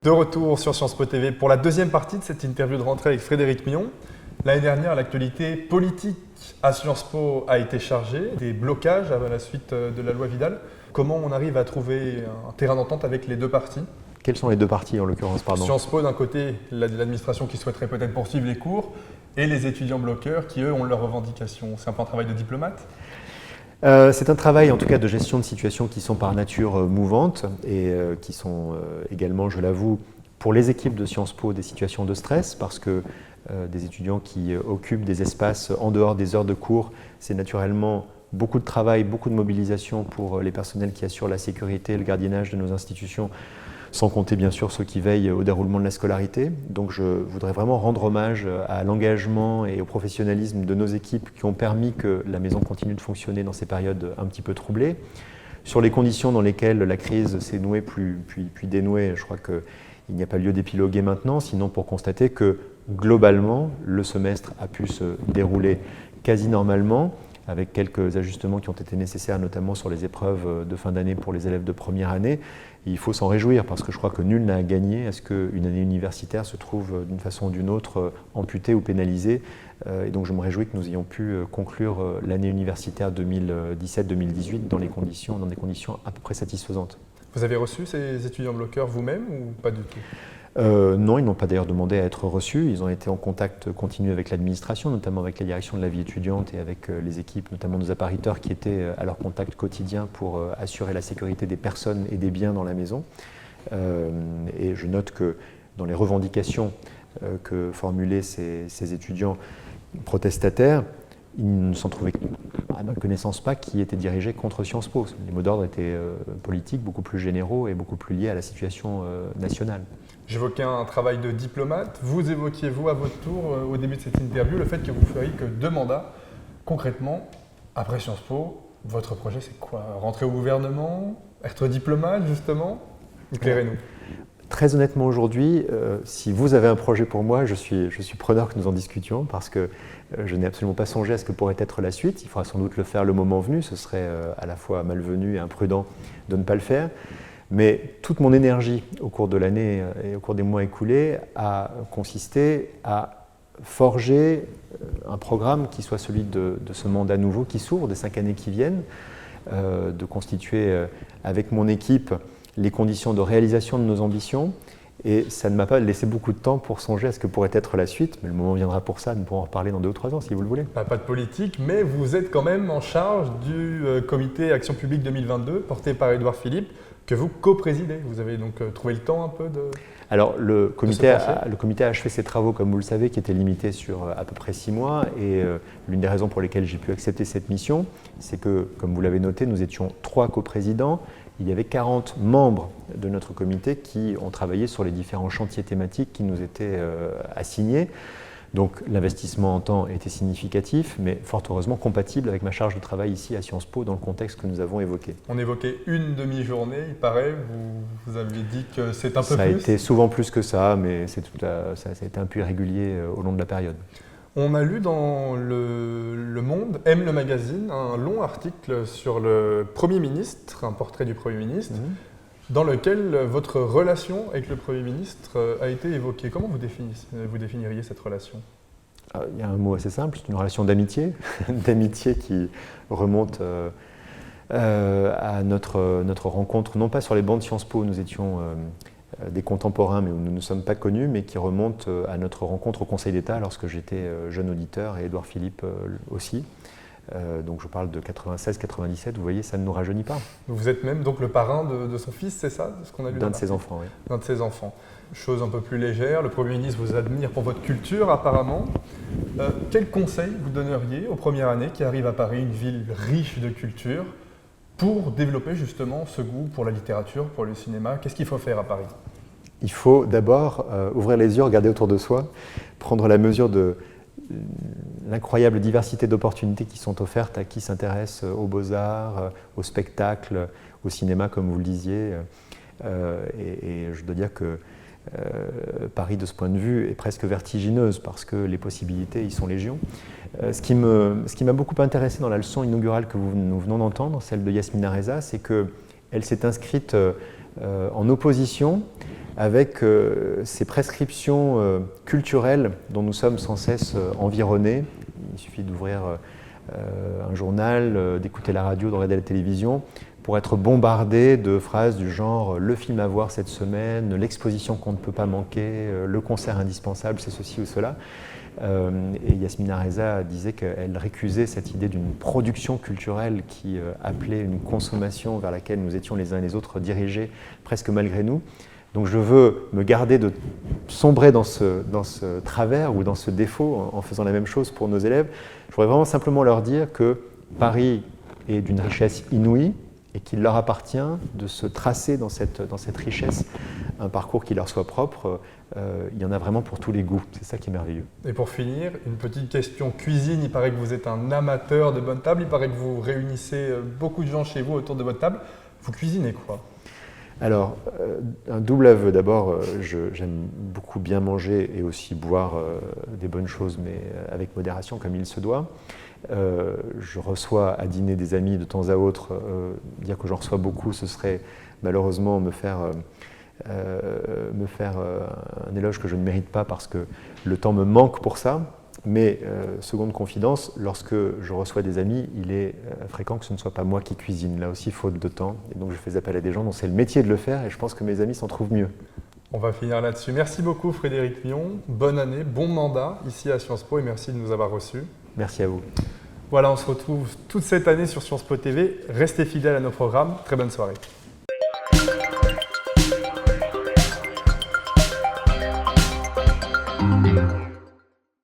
De retour sur Sciences Po TV pour la deuxième partie de cette interview de rentrée avec Frédéric Millon. L'année dernière, l'actualité politique à Sciences Po a été chargée, des blocages à la suite de la loi Vidal. Comment on arrive à trouver un terrain d'entente avec les deux parties ? Quels sont les deux parties en l'occurrence, pardon ? Sciences Po, d'un côté, l'administration qui souhaiterait peut-être poursuivre les cours, et les étudiants bloqueurs qui, eux, ont leurs revendications. C'est un peu un travail de diplomate ? C'est un travail en tout cas de gestion de situations qui sont par nature mouvantes et qui sont également, je l'avoue, pour les équipes de Sciences Po des situations de stress parce que des étudiants qui occupent des espaces en dehors des heures de cours, c'est naturellement beaucoup de travail, beaucoup de mobilisation pour les personnels qui assurent la sécurité et le gardiennage de nos institutions, sans compter bien sûr ceux qui veillent au déroulement de la scolarité. Donc je voudrais vraiment rendre hommage à l'engagement et au professionnalisme de nos équipes qui ont permis que la maison continue de fonctionner dans ces périodes un petit peu troublées. Sur les conditions dans lesquelles la crise s'est nouée puis dénouée, je crois qu'il n'y a pas lieu d'épiloguer maintenant, sinon pour constater que globalement, le semestre a pu se dérouler quasi normalement, avec quelques ajustements qui ont été nécessaires, notamment sur les épreuves de fin d'année pour les élèves de première année. Il faut s'en réjouir parce que je crois que nul n'a à gagner à ce qu'une année universitaire se trouve d'une façon ou d'une autre amputée ou pénalisée. Et donc je me réjouis que nous ayons pu conclure l'année universitaire 2017-2018 dans des conditions à peu près satisfaisantes. Vous avez reçu ces étudiants bloqueurs vous-même ou pas du tout ? Non, ils n'ont pas d'ailleurs demandé à être reçus. Ils ont été en contact continu avec l'administration, notamment avec la direction de la vie étudiante et avec les équipes, notamment nos appariteurs qui étaient à leur contact quotidien pour assurer la sécurité des personnes et des biens dans la maison. Et je note que dans les revendications que formulaient ces étudiants protestataires, il ne s'en trouvait à ma connaissance pas qui étaient dirigés contre Sciences Po. Les mots d'ordre étaient politiques, beaucoup plus généraux et beaucoup plus liés à la situation nationale. J'évoquais un travail de diplomate. Vous évoquiez, vous, à votre tour, au début de cette interview, le fait que vous feriez que 2 mandats. Concrètement, après Sciences Po, votre projet, c'est quoi ? Rentrer au gouvernement ? Être diplomate, justement ? Éclairez-nous. Très honnêtement, aujourd'hui, si vous avez un projet pour moi, je suis preneur que nous en discutions parce que je n'ai absolument pas songé à ce que pourrait être la suite. Il faudra sans doute le faire le moment venu. Ce serait à la fois malvenu et imprudent de ne pas le faire. Mais toute mon énergie au cours de l'année et au cours des mois écoulés a consisté à forger un programme qui soit celui de ce mandat nouveau qui s'ouvre, des 5 années qui viennent, de constituer avec mon équipe les conditions de réalisation de nos ambitions. Et ça ne m'a pas laissé beaucoup de temps pour songer à ce que pourrait être la suite, mais le moment viendra pour ça, nous pourrons en reparler dans 2 ou 3 ans si vous le voulez. Pas de politique, mais vous êtes quand même en charge du comité Action publique 2022, porté par Édouard Philippe, que vous co-présidez. Vous avez donc trouvé le temps un peu de... Alors le comité a achevé ses travaux, comme vous le savez, qui étaient limités sur à peu près 6 mois. Et l'une des raisons pour lesquelles j'ai pu accepter cette mission, c'est que, comme vous l'avez noté, nous étions 3 coprésidents. Il y avait 40 membres de notre comité qui ont travaillé sur les différents chantiers thématiques qui nous étaient assignés. Donc l'investissement en temps était significatif, mais fort heureusement compatible avec ma charge de travail ici à Sciences Po dans le contexte que nous avons évoqué. On évoquait une demi-journée, il paraît, vous aviez dit que c'est un peu plus. Ça a été souvent plus que ça, mais ça a été un peu irrégulier au long de la période. On a lu dans le Monde, le magazine, un long article sur le Premier ministre, un portrait du Premier ministre, dans lequel votre relation avec le Premier ministre a été évoquée. Comment vous définiriez cette relation ? Il y a un mot assez simple, c'est une relation d'amitié, d'amitié qui remonte à notre rencontre, non pas sur les bancs de Sciences Po où nous étions des contemporains, mais où nous ne sommes pas connus, mais qui remonte à notre rencontre au Conseil d'État lorsque j'étais jeune auditeur et Édouard Philippe aussi. Donc je parle de 96-97, vous voyez, ça ne nous rajeunit pas. Vous êtes même donc le parrain de son fils, c'est ça, ce qu'on a lu d'un de ses enfants, oui. D'un de ses enfants. Chose un peu plus légère, le Premier ministre vous admire pour votre culture apparemment. Quel conseil vous donneriez aux premières années qui arrivent à Paris, une ville riche de culture, pour développer justement ce goût pour la littérature, pour le cinéma? Qu'est-ce qu'il faut faire à Paris? Il faut d'abord ouvrir les yeux, regarder autour de soi, prendre la mesure de l'incroyable diversité d'opportunités qui sont offertes à qui s'intéresse aux beaux-arts, au spectacle, au cinéma, comme vous le disiez. Et je dois dire que Paris, de ce point de vue, est presque vertigineuse parce que les possibilités y sont légion. Ce qui m'a beaucoup intéressé dans la leçon inaugurale que nous venons d'entendre, celle de Yasmina Reza, c'est qu'elle s'est inscrite en opposition avec ces prescriptions culturelles dont nous sommes sans cesse environnés. Il suffit d'ouvrir un journal, d'écouter la radio, de regarder la télévision, pour être bombardé de phrases du genre « le film à voir cette semaine »,« l'exposition qu'on ne peut pas manquer »,« le concert indispensable, c'est ceci ou cela ». Et Yasmina Reza disait qu'elle récusait cette idée d'une production culturelle qui appelait une consommation vers laquelle nous étions les uns et les autres dirigés presque malgré nous. Donc je veux me garder de sombrer dans ce travers ou dans ce défaut en faisant la même chose pour nos élèves. Je voudrais vraiment simplement leur dire que Paris est d'une richesse inouïe et qu'il leur appartient de se tracer dans cette richesse un parcours qui leur soit propre. Il y en a vraiment pour tous les goûts, c'est ça qui est merveilleux. Et pour finir, une petite question cuisine. Il paraît que vous êtes un amateur de bonne table, il paraît que vous réunissez beaucoup de gens chez vous autour de votre table. Vous cuisinez quoi ? Alors, un double aveu. D'abord, j'aime beaucoup bien manger et aussi boire des bonnes choses, mais avec modération comme il se doit. Je reçois à dîner des amis de temps à autre. Dire que j'en reçois beaucoup, ce serait malheureusement me faire un éloge que je ne mérite pas parce que le temps me manque pour ça. Mais seconde confidence, lorsque je reçois des amis, il est fréquent que ce ne soit pas moi qui cuisine, là aussi faute de temps. Et donc je fais appel à des gens dont c'est le métier de le faire et je pense que mes amis s'en trouvent mieux. On va finir là-dessus. Merci beaucoup Frédéric Mion, bonne année, bon mandat ici à Sciences Po et merci de nous avoir reçus. Merci à vous. Voilà, on se retrouve toute cette année sur Sciences Po TV. Restez fidèles à nos programmes. Très bonne soirée.